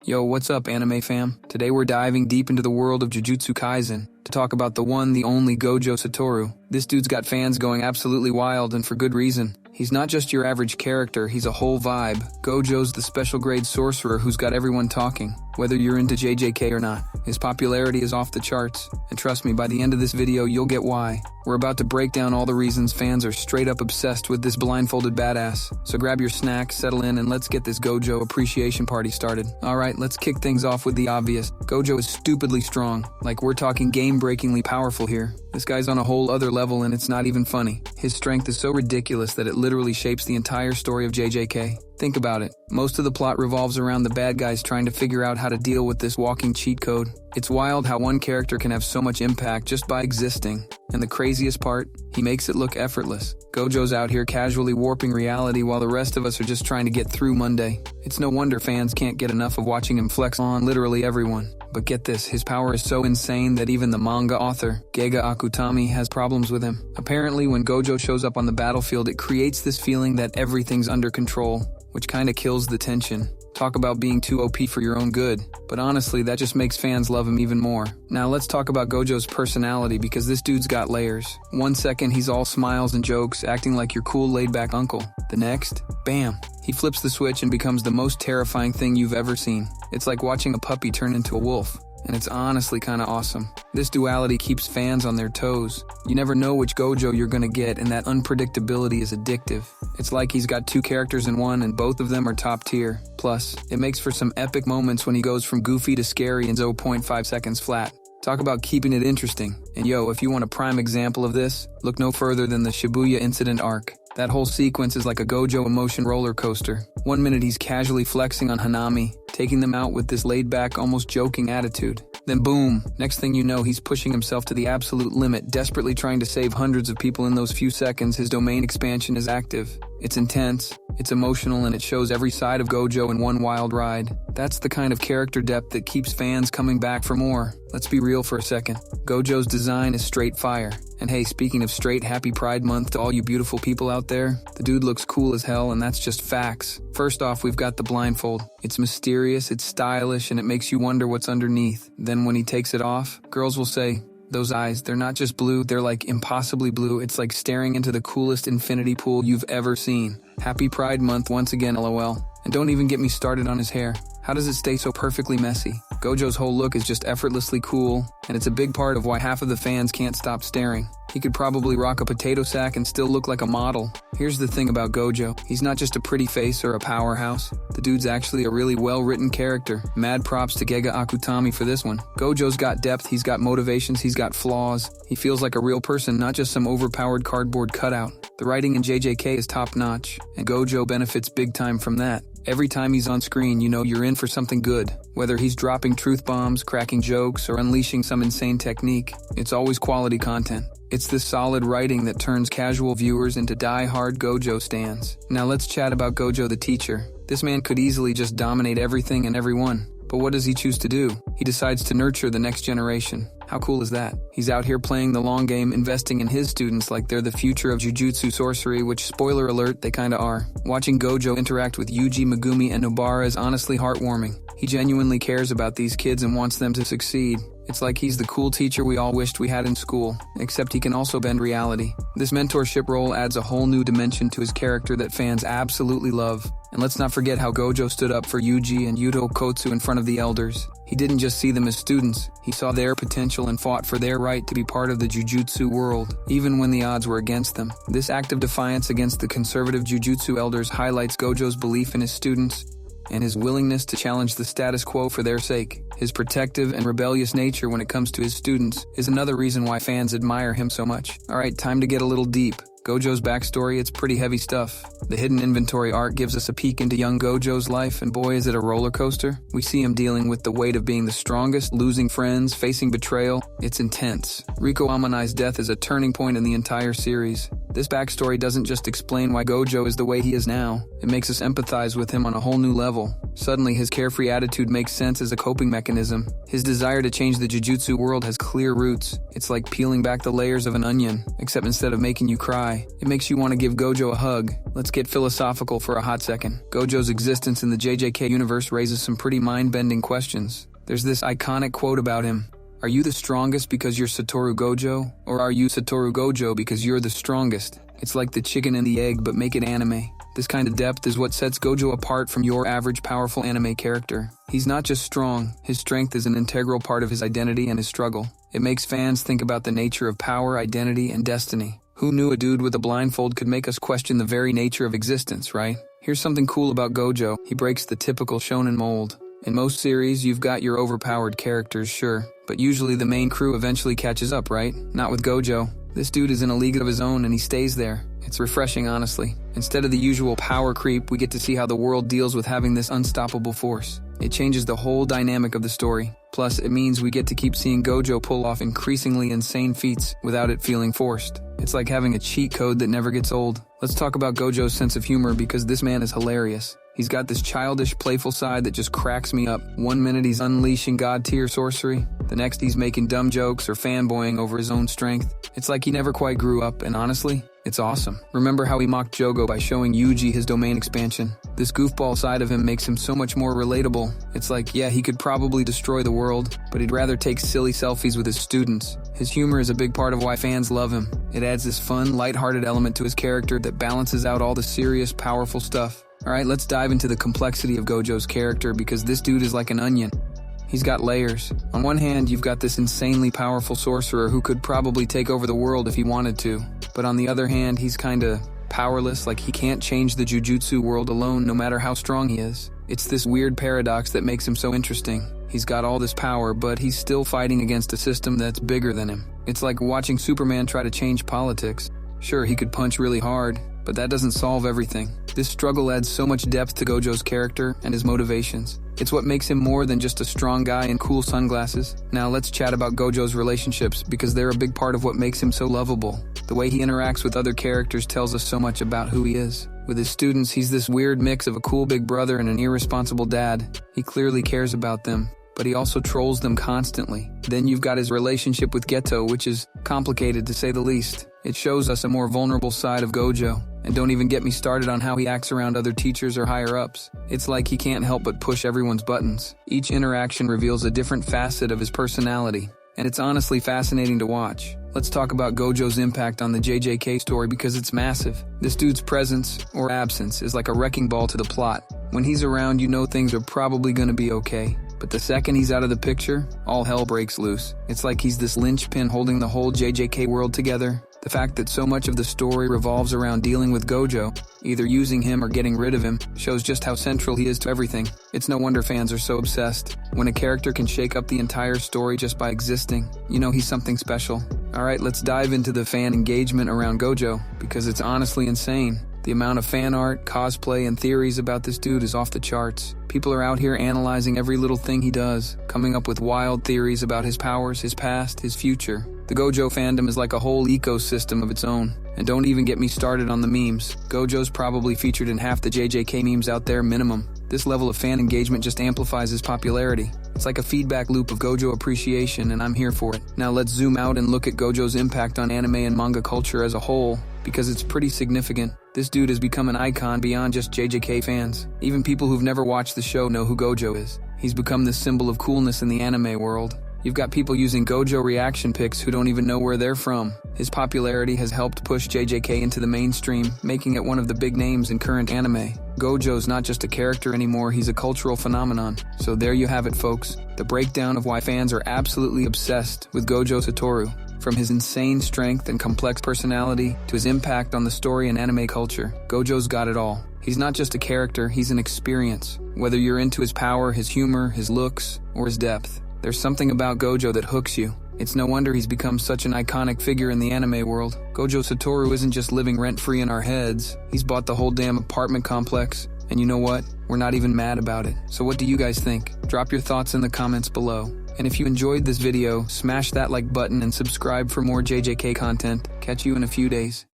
Yo, what's up, anime fam? Today we're diving deep into the world of Jujutsu Kaisen to talk about the one, the only Gojo Satoru. This dude's got fans going absolutely wild, and for good reason. He's not just your average character, he's a whole vibe. Gojo's the special grade sorcerer who's got everyone talking, whether you're into JJK or not. His popularity is off the charts, and trust me, by the end of this video, you'll get why. We're about to break down all the reasons fans are straight up obsessed with this blindfolded badass. So grab your snack, settle in, and let's get this Gojo appreciation party started. Alright, let's kick things off with the obvious. Gojo is stupidly strong. Like, we're talking game-breakingly powerful here. This guy's on a whole other level, and it's not even funny. His strength is so ridiculous that it literally shapes the entire story of JJK. Think about it. Most of the plot revolves around the bad guys trying to figure out how to deal with this walking cheat code. It's wild how one character can have so much impact just by existing. And the craziest part, he makes it look effortless. Gojo's out here casually warping reality while the rest of us are just trying to get through Monday. It's no wonder fans can't get enough of watching him flex on literally everyone. But get this, his power is so insane that even the manga author, Gege Akutami, has problems with him. Apparently, when Gojo shows up on the battlefield, it creates this feeling that everything's under control, which kinda kills the tension. Talk about being too OP for your own good. But honestly, that just makes fans love him even more. Now let's talk about Gojo's personality, because this dude's got layers. One second, he's all smiles and jokes, acting like your cool laid-back uncle. The next, bam, he flips the switch and becomes the most terrifying thing you've ever seen. It's like watching a puppy turn into a wolf. And it's honestly kinda awesome. This duality keeps fans on their toes. You never know which Gojo you're gonna get, and that unpredictability is addictive. It's like he's got two characters in one, and both of them are top tier. Plus, it makes for some epic moments when he goes from goofy to scary in 0.5 seconds flat. Talk about keeping it interesting. And yo, if you want a prime example of this, look no further than the Shibuya incident arc. That whole sequence is like a Gojo emotion roller coaster. One minute he's casually flexing on Hanami, taking them out with this laid-back, almost joking attitude. Then boom, next thing you know, he's pushing himself to the absolute limit, desperately trying to save hundreds of people in those few seconds. His domain expansion is active. It's intense, it's emotional, and it shows every side of Gojo in one wild ride. That's the kind of character depth that keeps fans coming back for more. Let's be real for a second. Gojo's design is straight fire. And hey, speaking of straight, happy Pride Month to all you beautiful people out there. The dude looks cool as hell, and that's just facts. First off, we've got the blindfold. It's mysterious, it's stylish, and it makes you wonder what's underneath. Then when he takes it off, girls will say, those eyes, they're not just blue, they're like impossibly blue. It's like staring into the coolest infinity pool you've ever seen. Happy Pride Month once again, LOL. And don't even get me started on his hair. How does it stay so perfectly messy? Gojo's whole look is just effortlessly cool, and it's a big part of why half of the fans can't stop staring. He could probably rock a potato sack and still look like a model. Here's the thing about Gojo. He's not just a pretty face or a powerhouse. The dude's actually a really well-written character. Mad props to Gege Akutami for this one. Gojo's got depth, he's got motivations, he's got flaws. He feels like a real person, not just some overpowered cardboard cutout. The writing in JJK is top-notch, and Gojo benefits big time from that. Every time he's on screen, you know you're in for something good. Whether he's dropping truth bombs, cracking jokes, or unleashing some insane technique, it's always quality content. It's this solid writing that turns casual viewers into die-hard Gojo stans. Now let's chat about Gojo the teacher. This man could easily just dominate everything and everyone. But what does he choose to do? He decides to nurture the next generation. How cool is that? He's out here playing the long game, investing in his students like they're the future of Jujutsu sorcery, which, spoiler alert, they kinda are. Watching Gojo interact with Yuji, Megumi, and Nobara is honestly heartwarming. He genuinely cares about these kids and wants them to succeed. It's like he's the cool teacher we all wished we had in school, except he can also bend reality. This mentorship role adds a whole new dimension to his character that fans absolutely love. And let's not forget how Gojo stood up for Yuji and Yuto Kotsu in front of the elders. He didn't just see them as students, he saw their potential and fought for their right to be part of the Jujutsu world, even when the odds were against them. This act of defiance against the conservative Jujutsu elders highlights Gojo's belief in his students and his willingness to challenge the status quo for their sake. His protective and rebellious nature when it comes to his students is another reason why fans admire him so much. Alright, time to get a little deep. Gojo's backstory, it's pretty heavy stuff. The hidden inventory arc gives us a peek into young Gojo's life, and boy is it a roller coaster. We see him dealing with the weight of being the strongest, losing friends, facing betrayal. It's intense. Riko Amanai's death is a turning point in the entire series. This backstory doesn't just explain why Gojo is the way he is now, it makes us empathize with him on a whole new level. Suddenly, his carefree attitude makes sense as a coping mechanism. His desire to change the Jujutsu world has clear roots. It's like peeling back the layers of an onion, except instead of making you cry, why. It makes you want to give Gojo a hug. Let's get philosophical for a hot second. Gojo's existence in the JJK universe raises some pretty mind-bending questions. There's this iconic quote about him. Are you the strongest because you're Satoru Gojo? Or are you Satoru Gojo because you're the strongest? It's like the chicken and the egg, but make it anime. This kind of depth is what sets Gojo apart from your average powerful anime character. He's not just strong, his strength is an integral part of his identity and his struggle. It makes fans think about the nature of power, identity, and destiny. Who knew a dude with a blindfold could make us question the very nature of existence, right? Here's something cool about Gojo. He breaks the typical shonen mold. In most series, you've got your overpowered characters, sure, but usually the main crew eventually catches up, right? Not with Gojo. This dude is in a league of his own and he stays there. It's refreshing, honestly. Instead of the usual power creep, we get to see how the world deals with having this unstoppable force. It changes the whole dynamic of the story. Plus, it means we get to keep seeing Gojo pull off increasingly insane feats without it feeling forced. It's like having a cheat code that never gets old. Let's talk about Gojo's sense of humor because this man is hilarious. He's got this childish, playful side that just cracks me up. One minute he's unleashing god-tier sorcery. The next he's making dumb jokes or fanboying over his own strength. It's like he never quite grew up, and honestly, it's awesome. Remember how he mocked Jogo by showing Yuji his domain expansion? This goofball side of him makes him so much more relatable. It's like, yeah, he could probably destroy the world, but he'd rather take silly selfies with his students. His humor is a big part of why fans love him. It adds this fun, lighthearted element to his character that balances out all the serious, powerful stuff. Alright, let's dive into the complexity of Gojo's character because this dude is like an onion. He's got layers. On one hand, you've got this insanely powerful sorcerer who could probably take over the world if he wanted to. But on the other hand, he's kinda powerless, like he can't change the Jujutsu world alone no matter how strong he is. It's this weird paradox that makes him so interesting. He's got all this power, but he's still fighting against a system that's bigger than him. It's like watching Superman try to change politics. Sure, he could punch really hard, but that doesn't solve everything. This struggle adds so much depth to Gojo's character and his motivations. It's what makes him more than just a strong guy in cool sunglasses. Now let's chat about Gojo's relationships because they're a big part of what makes him so lovable. The way he interacts with other characters tells us so much about who he is. With his students, he's this weird mix of a cool big brother and an irresponsible dad. He clearly cares about them, but he also trolls them constantly. Then you've got his relationship with Geto, which is complicated to say the least. It shows us a more vulnerable side of Gojo. And don't even get me started on how he acts around other teachers or higher-ups. It's like he can't help but push everyone's buttons. Each interaction reveals a different facet of his personality, and it's honestly fascinating to watch. Let's talk about Gojo's impact on the JJK story because it's massive. This dude's presence, or absence, is like a wrecking ball to the plot. When he's around, you know things are probably gonna be okay. But the second he's out of the picture, all hell breaks loose. It's like he's this linchpin holding the whole JJK world together. The fact that so much of the story revolves around dealing with Gojo, either using him or getting rid of him, shows just how central he is to everything. It's no wonder fans are so obsessed. When a character can shake up the entire story just by existing, you know he's something special. Alright, let's dive into the fan engagement around Gojo, because it's honestly insane. The amount of fan art, cosplay, and theories about this dude is off the charts. People are out here analyzing every little thing he does, coming up with wild theories about his powers, his past, his future. The Gojo fandom is like a whole ecosystem of its own. And don't even get me started on the memes. Gojo's probably featured in half the JJK memes out there minimum. This level of fan engagement just amplifies his popularity. It's like a feedback loop of Gojo appreciation, and I'm here for it. Now let's zoom out and look at Gojo's impact on anime and manga culture as a whole, because it's pretty significant. This dude has become an icon beyond just JJK fans. Even people who've never watched the show know who Gojo is. He's become this symbol of coolness in the anime world. You've got people using Gojo reaction pics who don't even know where they're from. His popularity has helped push JJK into the mainstream, making it one of the big names in current anime. Gojo's not just a character anymore, he's a cultural phenomenon. So there you have it, folks. The breakdown of why fans are absolutely obsessed with Gojo Satoru. From his insane strength and complex personality to his impact on the story and anime culture, Gojo's got it all. He's not just a character, he's an experience. Whether you're into his power, his humor, his looks, or his depth, there's something about Gojo that hooks you. It's no wonder he's become such an iconic figure in the anime world. Gojo Satoru isn't just living rent-free in our heads. He's bought the whole damn apartment complex. And you know what? We're not even mad about it. So what do you guys think? Drop your thoughts in the comments below. And if you enjoyed this video, smash that like button and subscribe for more JJK content. Catch you in a few days.